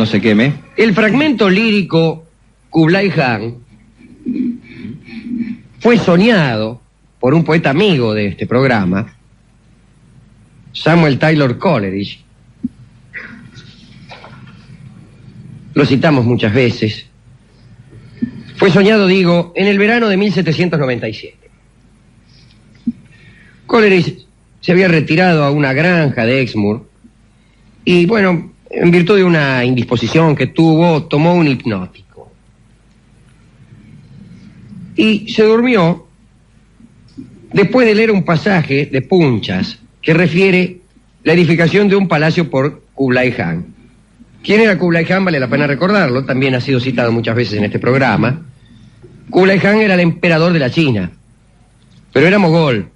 no se queme. El fragmento lírico Kublai Khan fue soñado por un poeta amigo de este programa, Samuel Taylor Coleridge. Lo citamos muchas veces. Fue soñado, digo, en el verano de 1797. Coleridge se había retirado a una granja de Exmoor y, bueno, en virtud de una indisposición que tuvo, tomó un hipnótico. Y se durmió después de leer un pasaje de Punchas que refiere la edificación de un palacio por Kublai Khan. ¿Quién era Kublai Khan? Vale la pena recordarlo, también ha sido citado muchas veces en este programa. Kublai Khan era el emperador de la China, pero era mogol.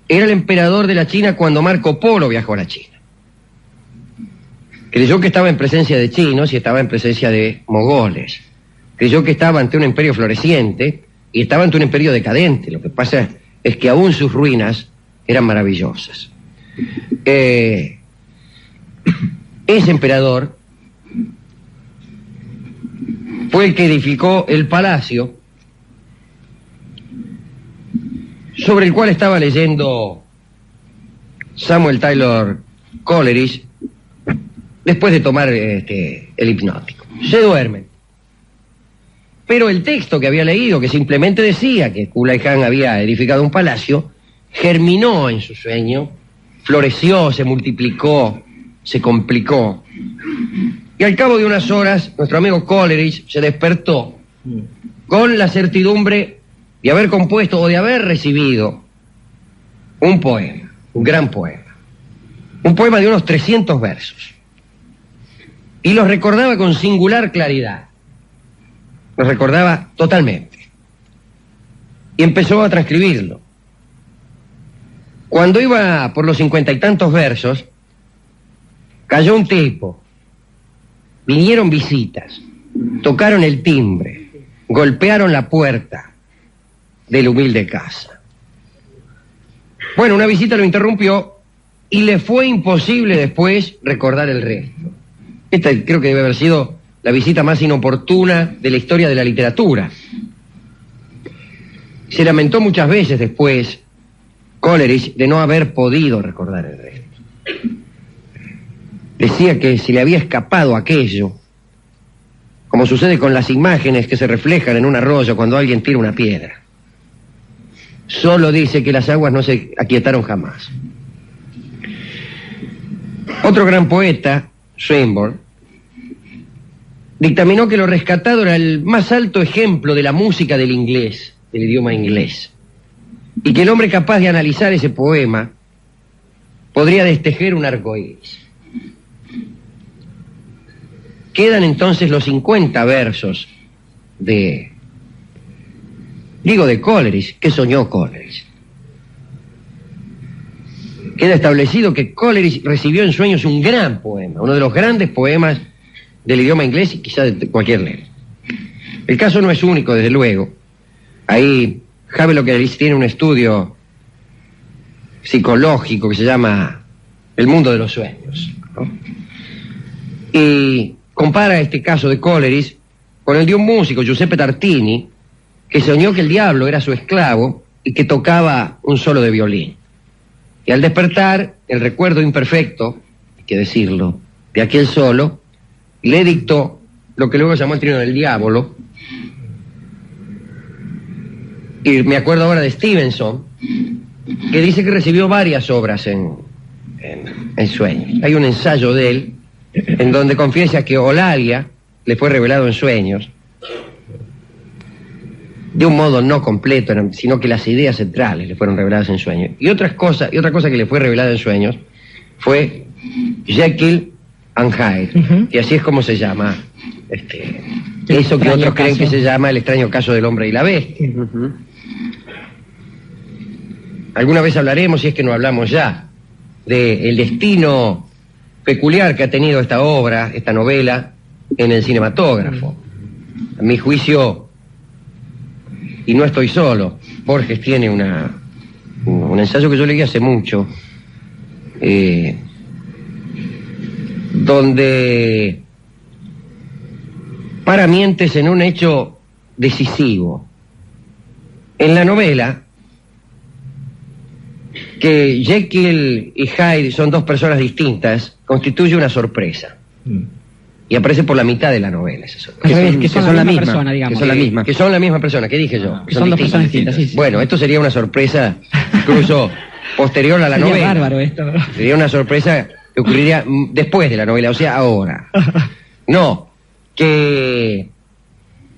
Era el emperador de la China cuando Marco Polo viajó a la China. Creyó que estaba en presencia de chinos y estaba en presencia de mogoles. Creyó que estaba ante un imperio floreciente y estaba ante un imperio decadente. Lo que pasa es que aún sus ruinas eran maravillosas. Ese emperador fue el que edificó el palacio sobre el cual estaba leyendo Samuel Taylor Coleridge después de tomar el hipnótico. Se duermen. Pero el texto que había leído, que simplemente decía que Kublai Khan había edificado un palacio, germinó en su sueño, floreció, se multiplicó, se complicó. Y al cabo de unas horas, nuestro amigo Coleridge se despertó con la certidumbre de haber compuesto o de haber recibido un poema, un gran poema. Un poema de unos 300 versos. Y los recordaba con singular claridad. Los recordaba totalmente. Y empezó a transcribirlo. Cuando iba por los 50 y tantos versos, cayó un tipo. Vinieron visitas, tocaron el timbre, golpearon la puerta de la humilde casa. Bueno, una visita lo interrumpió y le fue imposible después recordar el resto. Esta creo que debe haber sido la visita más inoportuna de la historia de la literatura. Se lamentó muchas veces después, Coleridge, de no haber podido recordar el resto. Decía que se le había escapado aquello, como sucede con las imágenes que se reflejan en un arroyo cuando alguien tira una piedra. Solo dice que las aguas no se aquietaron jamás. Otro gran poeta, Swinburne, dictaminó que lo rescatado era el más alto ejemplo de la música del inglés, del idioma inglés, y que el hombre capaz de analizar ese poema podría destejer un arcoíris. Quedan entonces los 50 versos de Coleridge. ¿Qué soñó Coleridge? Queda establecido que Coleridge recibió en sueños un gran poema, uno de los grandes poemas del idioma inglés y quizá de cualquier lengua. El caso no es único, desde luego. Ahí Havelock Ellis tiene un estudio psicológico que se llama El mundo de los sueños, ¿no? Y compara este caso de Coleridge con el de un músico, Giuseppe Tartini, que soñó que el diablo era su esclavo y que tocaba un solo de violín. Y al despertar, el recuerdo imperfecto, hay que decirlo, de aquel solo, le dictó lo que luego llamó el trino del diablo. Y me acuerdo ahora de Stevenson, que dice que recibió varias obras en sueños. Hay un ensayo de él en donde confiesa que Eulalia le fue revelado en sueños, de un modo no completo, sino que las ideas centrales le fueron reveladas en sueños. Y otra cosa que le fue revelada en sueños fue Jekyll and Hyde, y así es como se llama eso que otros creen que se llama El extraño caso del hombre y la bestia. Alguna vez hablaremos, si es que no hablamos ya, del destino peculiar que ha tenido esta obra, esta novela, en el cinematógrafo. A mi juicio, y no estoy solo, Borges tiene un ensayo que yo leí hace mucho, donde para mientes en un hecho decisivo. En la novela, que Jekyll y Hyde son dos personas distintas, constituye una sorpresa. Y aparece por la mitad de la novela esa sorpresa. Que son la misma persona, digamos. Que son la misma. Que son la misma persona, ¿qué dije yo? Que son dos personas distintas, sí. Bueno, esto sería una sorpresa incluso posterior a la novela. Sería bárbaro esto. Sería una sorpresa que ocurriría después de la novela, o sea, ahora. No, que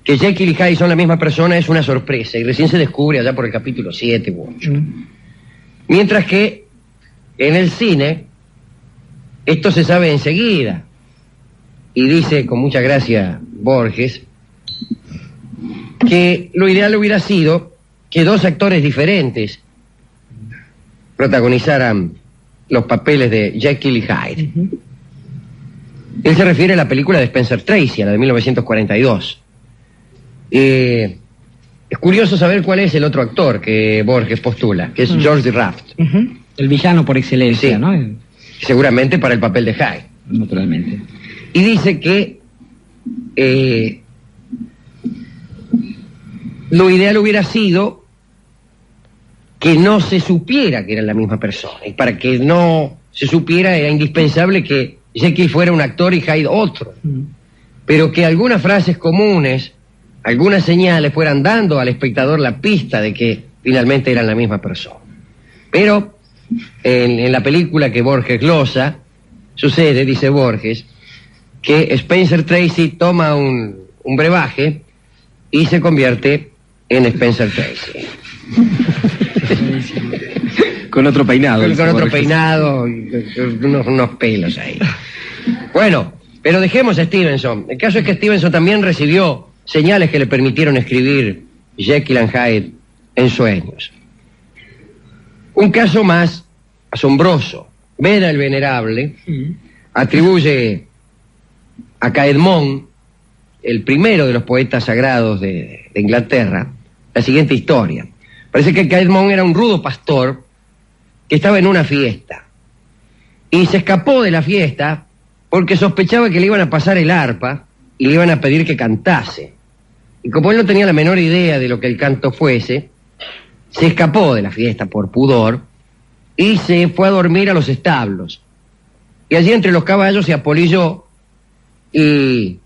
Jekyll y Hyde son la misma persona es una sorpresa y recién se descubre allá por el capítulo 7 u 8. Mientras que en el cine esto se sabe enseguida. Y dice con mucha gracia Borges que lo ideal hubiera sido que dos actores diferentes protagonizaran los papeles de Jekyll y Hyde. Él se refiere a la película de Spencer Tracy, a la de 1942. Es curioso saber cuál es el otro actor que Borges postula, que es George Raft. El villano por excelencia, sí, ¿no? Seguramente para el papel de Hyde. Naturalmente. Y dice que lo ideal hubiera sido que no se supiera que eran la misma persona. Y para que no se supiera era indispensable que Jekyll fuera un actor y Hyde otro. Pero que algunas frases comunes, algunas señales fueran dando al espectador la pista de que finalmente eran la misma persona. Pero en la película que Borges glosa, sucede, dice Borges, que Spencer Tracy toma un brebaje y se convierte en Spencer Tracy. Con otro peinado. Con otro peinado, y unos pelos ahí. Bueno, pero dejemos a Stevenson. El caso es que Stevenson también recibió señales que le permitieron escribir Jekyll and Hyde en sueños. Un caso más asombroso. Beda el Venerable atribuye a Caedmon, el primero de los poetas sagrados de Inglaterra, la siguiente historia. Parece que Caedmon era un rudo pastor que estaba en una fiesta y se escapó de la fiesta porque sospechaba que le iban a pasar el arpa y le iban a pedir que cantase. Y como él no tenía la menor idea de lo que el canto fuese, se escapó de la fiesta por pudor y se fue a dormir a los establos. Y allí entre los caballos se apolilló y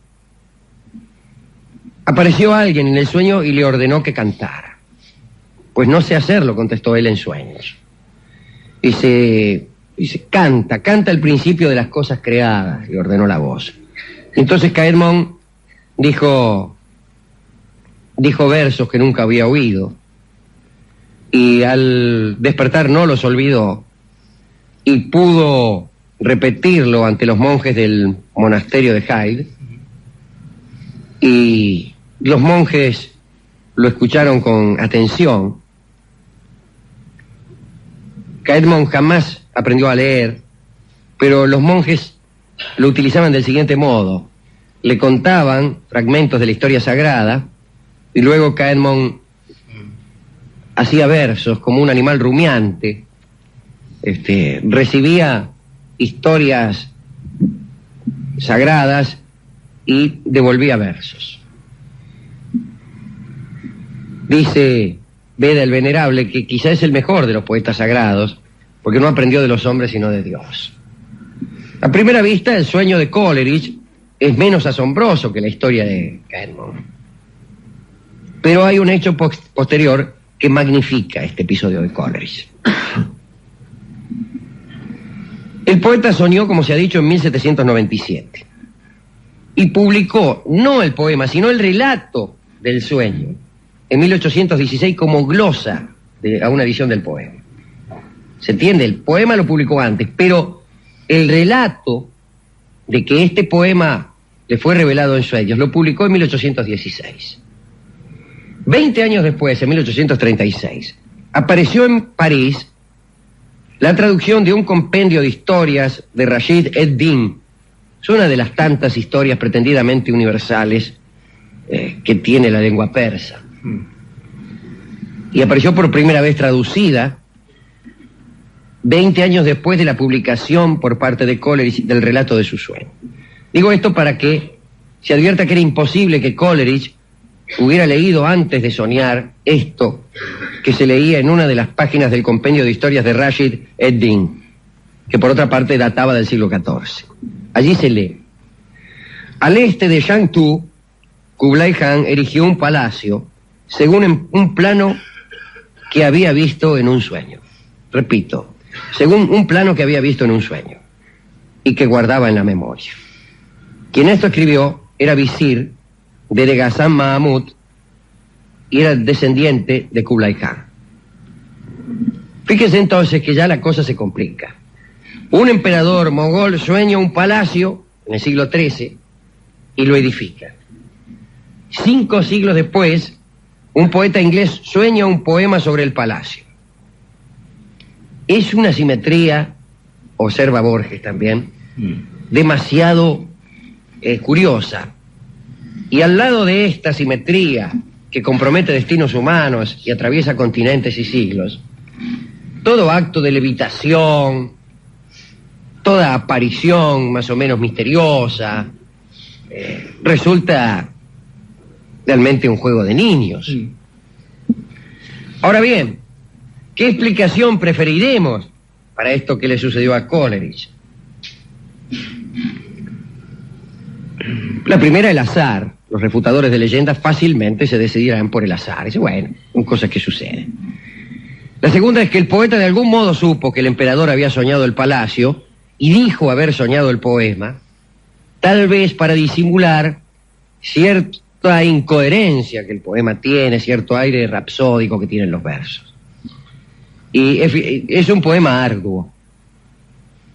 apareció alguien en el sueño y le ordenó que cantara. Pues no sé hacerlo, contestó él en sueños. Dice, canta el principio de las cosas creadas, le ordenó la voz. Entonces Caedmon dijo versos que nunca había oído, y al despertar no los olvidó, y pudo repetirlo ante los monjes del monasterio de Hyde, y los monjes lo escucharon con atención. Caedmon jamás aprendió a leer, pero los monjes lo utilizaban del siguiente modo: le contaban fragmentos de la historia sagrada y luego Caedmon hacía versos como un animal rumiante, recibía historias sagradas y devolvía versos. Dice Beda el Venerable que quizá es el mejor de los poetas sagrados porque no aprendió de los hombres sino de Dios. A primera vista, el sueño de Coleridge es menos asombroso que la historia de Caedmon, pero hay un hecho posterior que magnifica este episodio de Coleridge. El poeta soñó, como se ha dicho, en 1797 y publicó no el poema, sino el relato del sueño en 1816 como glosa a una edición del poema. ¿Se entiende? El poema lo publicó antes, pero el relato de que este poema le fue revelado en sueños lo publicó en 1816. 20 años después, en 1836, apareció en París la traducción de un compendio de historias de Rashid ed-Din. Es una de las tantas historias pretendidamente universales que tiene la lengua persa. Y apareció por primera vez traducida 20 años después de la publicación por parte de Coleridge del relato de su sueño. Digo esto para que se advierta que era imposible que Coleridge hubiera leído antes de soñar esto que se leía en una de las páginas del compendio de historias de Rashid ed-Din, que por otra parte databa del siglo XIV. Allí se lee: al este de Yangtu, Kublai Khan erigió un palacio según un plano que había visto en un sueño. Repito, según un plano que había visto en un sueño y que guardaba en la memoria. Quien esto escribió era visir de Ghazan Mahmud y era descendiente de Kublai Khan. Fíjese entonces que ya la cosa se complica. Un emperador mogol sueña un palacio en el siglo XIII y lo edifica. 5 siglos después, un poeta inglés sueña un poema sobre el palacio. Es una simetría, observa Borges también, demasiado curiosa. Y al lado de esta simetría que compromete destinos humanos y atraviesa continentes y siglos, todo acto de levitación, toda aparición más o menos misteriosa, resulta realmente un juego de niños. Ahora bien, ¿qué explicación preferiremos para esto que le sucedió a Coleridge? La primera, el azar. Los refutadores de leyendas fácilmente se decidirán por el azar. Dice, bueno, son cosas que suceden. La segunda es que el poeta de algún modo supo que el emperador había soñado el palacio y dijo haber soñado el poema, tal vez para disimular cierta incoherencia que el poema tiene, cierto aire rapsódico que tienen los versos. Y es un poema arduo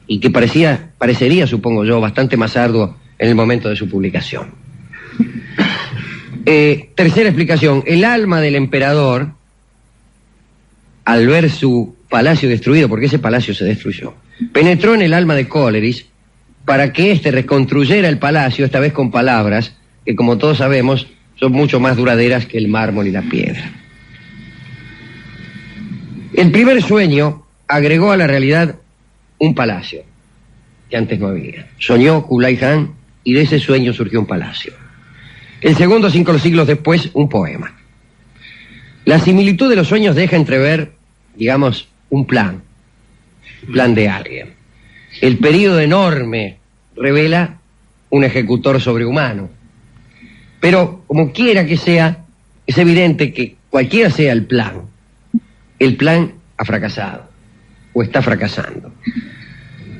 y que parecería, supongo yo, bastante más arduo en el momento de su publicación. Tercera explicación, el alma del emperador, al ver su palacio destruido, porque ese palacio se destruyó, penetró en el alma de Coleridge para que éste reconstruyera el palacio, esta vez con palabras que, como todos sabemos, son mucho más duraderas que el mármol y la piedra. El primer sueño agregó a la realidad un palacio que antes no había. Soñó Kublai Khan y de ese sueño surgió un palacio. El segundo, 5 siglos después, un poema. La similitud de los sueños deja entrever, digamos, un plan de alguien. El período enorme revela un ejecutor sobrehumano. Pero, como quiera que sea, es evidente que cualquiera sea el plan ha fracasado, o está fracasando.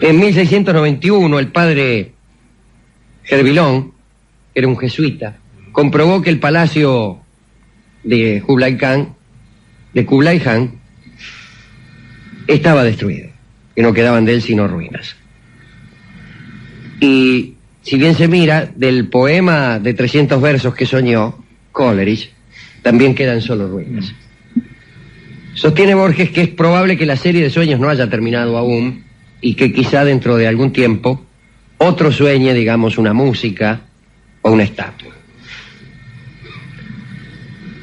En 1691, el padre Gervilón, que era un jesuita, comprobó que el palacio de Kublai Khan estaba destruido, que no quedaban de él sino ruinas. Y si bien se mira, del poema de 300 versos que soñó Coleridge, también quedan solo ruinas. Sostiene Borges que es probable que la serie de sueños no haya terminado aún y que quizá dentro de algún tiempo otro sueñe, digamos, una música o una estatua.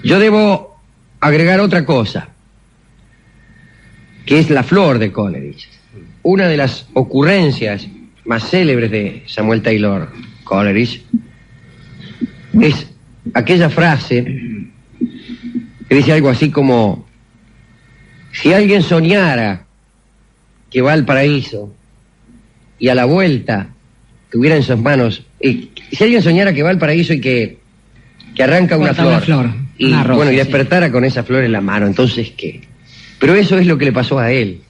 Yo debo agregar otra cosa, que es la flor de Coleridge. Una de las ocurrencias más célebres de Samuel Taylor Coleridge es aquella frase que dice algo así como: si alguien soñara que va al paraíso y a la vuelta tuviera en sus manos, si alguien soñara que va al paraíso y que arranca una flor, y una rosa, bueno, y despertara con esa flor en la mano, entonces ¿qué? Pero eso es lo que le pasó a él.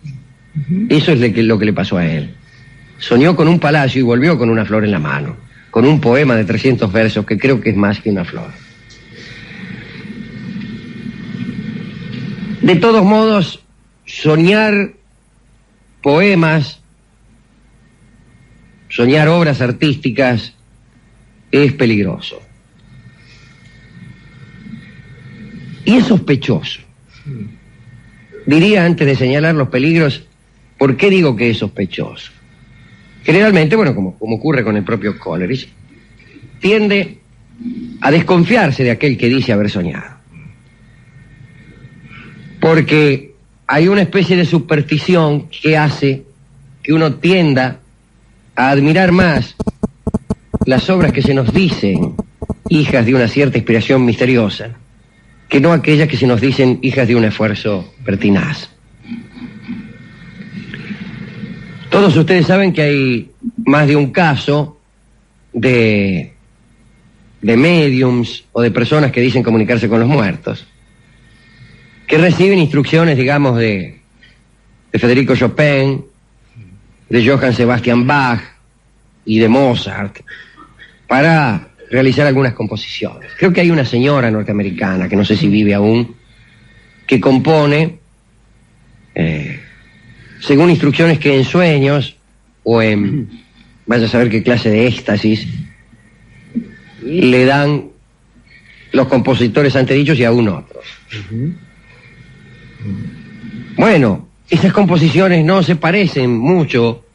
Eso es lo que le pasó a él. Soñó con un palacio y volvió con una flor en la mano, con un poema de 300 versos que creo que es más que una flor. De todos modos, soñar poemas, soñar obras artísticas es peligroso. Y es sospechoso. Diría, antes de señalar los peligros, ¿por qué digo que es sospechoso? Generalmente, bueno, como ocurre con el propio Coleridge, tiende a desconfiarse de aquel que dice haber soñado. Porque hay una especie de superstición que hace que uno tienda a admirar más las obras que se nos dicen hijas de una cierta inspiración misteriosa, que no aquellas que se nos dicen hijas de un esfuerzo pertinaz. Todos ustedes saben que hay más de un caso de médiums o de personas que dicen comunicarse con los muertos, que reciben instrucciones, digamos, de Federico Chopin, de Johann Sebastian Bach y de Mozart, para realizar algunas composiciones. Creo que hay una señora norteamericana, que no sé si vive aún, que compone según instrucciones que en sueños o en vaya a saber qué clase de éxtasis le dan los compositores antedichos y aún otros. Bueno, esas composiciones no se parecen mucho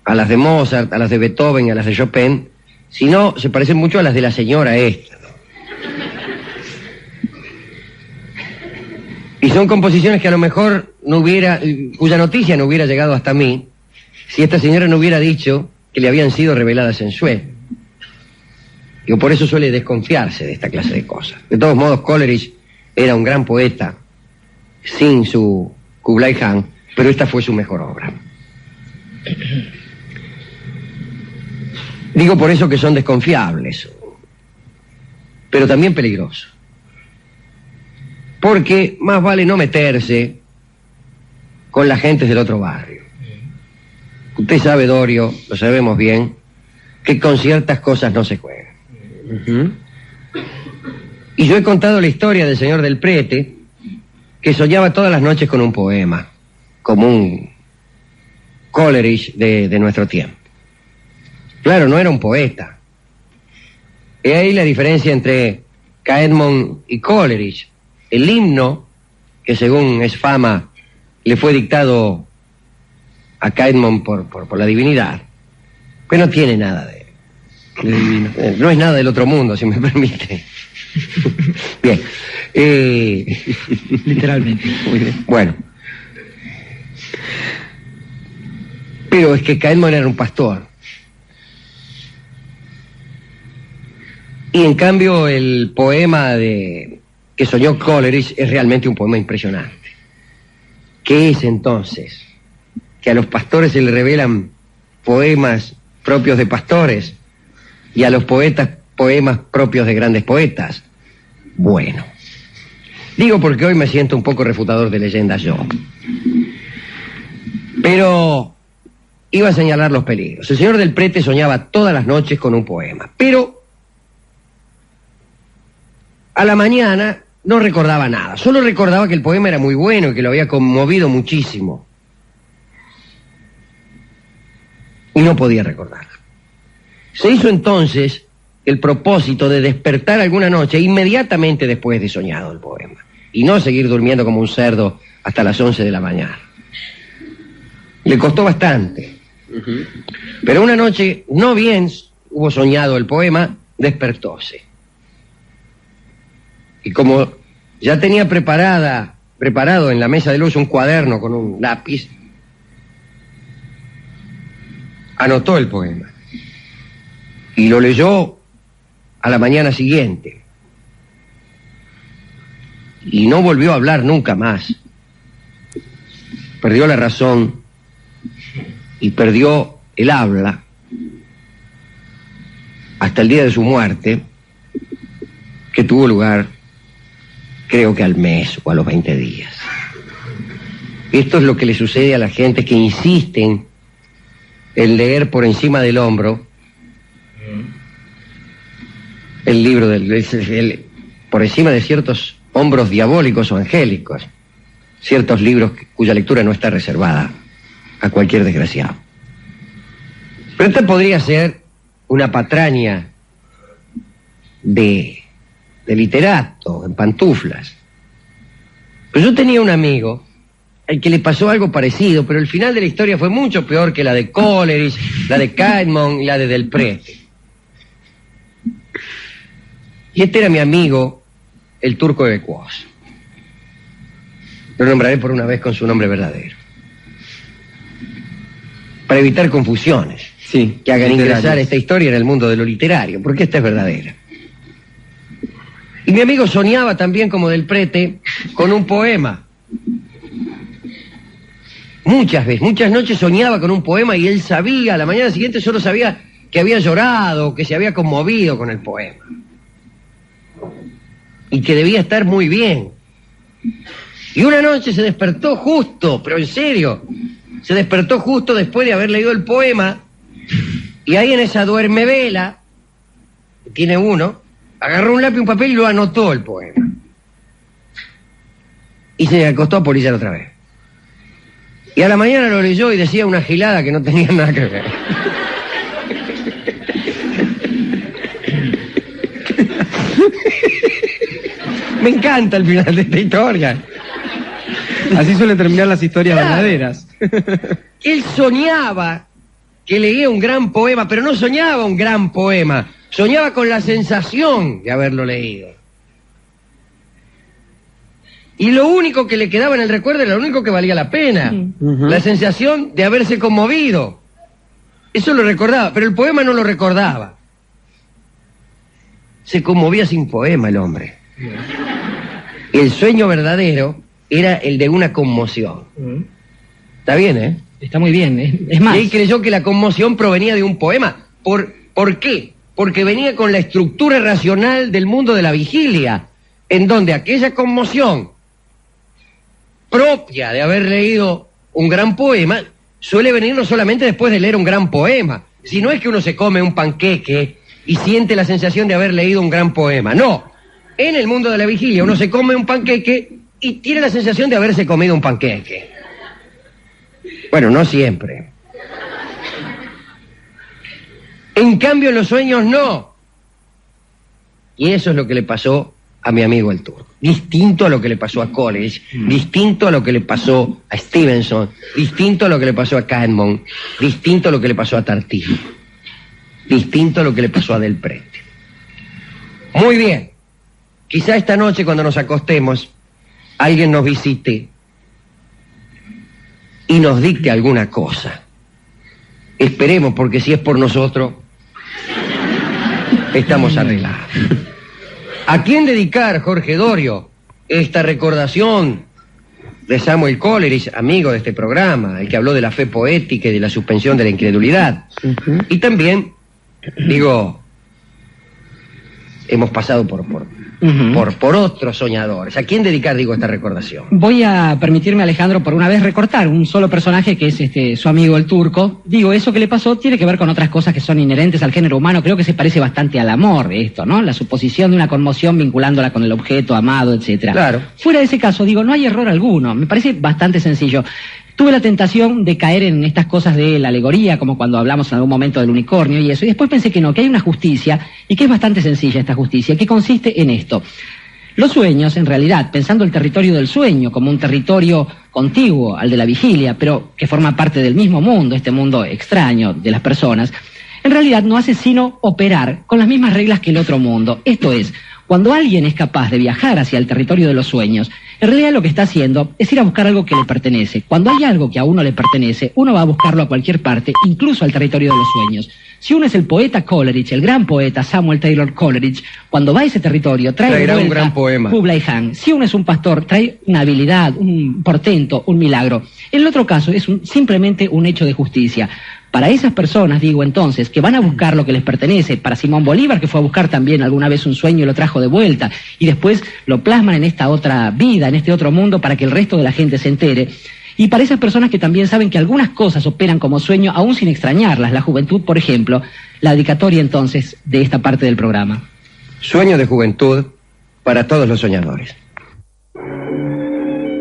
a las de Mozart, a las de Beethoven, a las de Chopin, sino se parecen mucho a las de la señora esta, ¿no? Y son composiciones que a lo mejor no hubiera, cuya noticia no hubiera llegado hasta mí, si esta señora no hubiera dicho que le habían sido reveladas en sueño. Y por eso suele desconfiarse de esta clase de cosas. De todos modos, Coleridge era un gran poeta, sin su Kublai Khan, pero esta fue su mejor obra. Digo por eso que son desconfiables, pero también peligrosos. Porque más vale no meterse con las gentes del otro barrio. Usted sabe, Dorio, lo sabemos bien, que con ciertas cosas no se juega. Y yo he contado la historia del señor del Prete, que soñaba todas las noches con un poema, como un Coleridge de nuestro tiempo. Claro, no era un poeta. Y ahí la diferencia entre Caedmon y Coleridge. El himno, que según es fama, le fue dictado a Caedmon por la divinidad, pues no tiene nada de divino. No es nada del otro mundo, si me permite. Bien. Literalmente. Muy bien. Bueno. Pero es que Caedmon era un pastor. Y en cambio el poema que soñó Coleridge es realmente un poema impresionante. ¿Qué es entonces? ¿Que a los pastores se les revelan poemas propios de pastores y a los poetas poemas propios de grandes poetas? Bueno, digo porque hoy me siento un poco refutador de leyendas yo. Pero iba a señalar los peligros. El señor del Prete soñaba todas las noches con un poema, pero a la mañana no recordaba nada, solo recordaba que el poema era muy bueno y que lo había conmovido muchísimo. Y no podía recordarlo. Se hizo entonces el propósito de despertar alguna noche inmediatamente después de soñado el poema, y no seguir durmiendo como un cerdo hasta las 11 de la mañana. Le costó bastante. Pero una noche, no bien hubo soñado el poema, despertóse. Y como ya tenía preparado en la mesa de luz un cuaderno con un lápiz, anotó el poema y lo leyó a la mañana siguiente. Y no volvió a hablar nunca más. Perdió la razón y perdió el habla hasta el día de su muerte, que tuvo lugar, creo que al mes o a los 20 días. Esto es lo que le sucede a la gente que insisten en leer por encima del hombro el libro por encima de ciertos hombros diabólicos o angélicos, ciertos libros cuya lectura no está reservada a cualquier desgraciado. Pero esta podría ser una patraña de literato en pantuflas. Pues yo tenía un amigo al que le pasó algo parecido, pero el final de la historia fue mucho peor que la de Coleridge, la de Caedmon y la de Del Prete. Y este era mi amigo, el turco de Quos. Lo nombraré por una vez con su nombre verdadero, para evitar confusiones Sí, que hagan ingresar literarios. esta historia en el mundo de lo literario, porque esta es verdadera. Y mi amigo soñaba también, como Del Prete, con un poema. Muchas veces, muchas noches soñaba con un poema y él sabía, a la mañana siguiente solo sabía que había llorado, que se había conmovido con el poema. Y que debía estar muy bien. Y una noche se despertó justo, pero en serio, se despertó justo después de haber leído el poema, y ahí en esa duermevela, que tiene uno, agarró un lápiz y un papel y lo anotó el poema. Y se acostó a polillar otra vez. Y a la mañana lo leyó y decía una gilada que no tenía nada que ver. Me encanta el final de esta historia. Así suelen terminar las historias Claro. verdaderas. Él soñaba que leía un gran poema, pero no soñaba un gran poema, soñaba con la sensación de haberlo leído. Y lo único que le quedaba en el recuerdo era lo único que valía la pena, Ujú. la sensación de haberse conmovido. Eso lo recordaba, pero el poema no lo recordaba. Se conmovía sin poema el hombre. El sueño verdadero era el de una conmoción. Está bien, ¿eh? Está muy bien. Es más, Y él creyó que la conmoción provenía de un poema. ¿Por qué? Porque venía con la estructura racional del mundo de la vigilia, en donde aquella conmoción propia de haber leído un gran poema suele venir no solamente después de leer un gran poema, sino es que uno se come un panqueque y siente la sensación de haber leído un gran poema. No, en el mundo de la vigilia uno se come un panqueque y tiene la sensación de haberse comido un panqueque. Bueno, no siempre. En cambio, en los sueños no. Y eso es lo que le pasó a mi amigo el turco. Distinto a lo que le pasó a Coleridge, distinto a lo que le pasó a Stevenson, distinto a lo que le pasó a Kahneman, distinto a lo que le pasó a Tartini, distinto a lo que le pasó a Del Prete. Muy bien. Quizá esta noche, cuando nos acostemos, alguien nos visite y nos dicte alguna cosa. Esperemos, porque si es por nosotros, estamos arreglados. ¿A quién dedicar, Jorge Dorio, esta recordación de Samuel Coleridge, amigo de este programa, el que habló de la fe poética y de la suspensión de la incredulidad? Y también, digo, hemos pasado por otros soñadores. ¿A quién dedicar, digo, esta recordación? voy a permitirme, Alejandro, por una vez recortar un solo personaje que es su amigo el turco. Digo, eso que le pasó tiene que ver con otras cosas que son inherentes al género humano. Creo que se parece bastante al amor esto, ¿no? La suposición de una conmoción vinculándola con el objeto amado, etcétera. Claro. Fuera de ese caso, digo, no hay error alguno. Me parece bastante sencillo. Tuve la tentación de caer en estas cosas de la alegoría, como cuando hablamos en algún momento del unicornio y eso, y después pensé que no, que hay una justicia, y que es bastante sencilla esta justicia, que consiste en esto. Los sueños, en realidad, pensando el territorio del sueño como un territorio contiguo al de la vigilia, pero que forma parte del mismo mundo, este mundo extraño de las personas, en realidad no hace sino operar con las mismas reglas que el otro mundo. Esto es, cuando alguien es capaz de viajar hacia el territorio de los sueños, en realidad lo que está haciendo es ir a buscar algo que le pertenece. Cuando hay algo que a uno le pertenece, uno va a buscarlo a cualquier parte, incluso al territorio de los sueños. Si uno es el poeta Coleridge, el gran poeta Samuel Taylor Coleridge, cuando va a ese territorio traerá de vuelta un gran poema. Kublai Khan. Si uno es un pastor, trae una habilidad, un portento, un milagro. En el otro caso es simplemente un hecho de justicia. Para esas personas, digo entonces, que van a buscar lo que les pertenece, para Simón Bolívar, que fue a buscar también alguna vez un sueño y lo trajo de vuelta, y después lo plasman en esta otra vida, en este otro mundo, para que el resto de la gente se entere. Y para esas personas que también saben que algunas cosas operan como sueño, aún sin extrañarlas, la juventud, por ejemplo, la dedicatoria entonces de esta parte del programa. Sueño de juventud para todos los soñadores.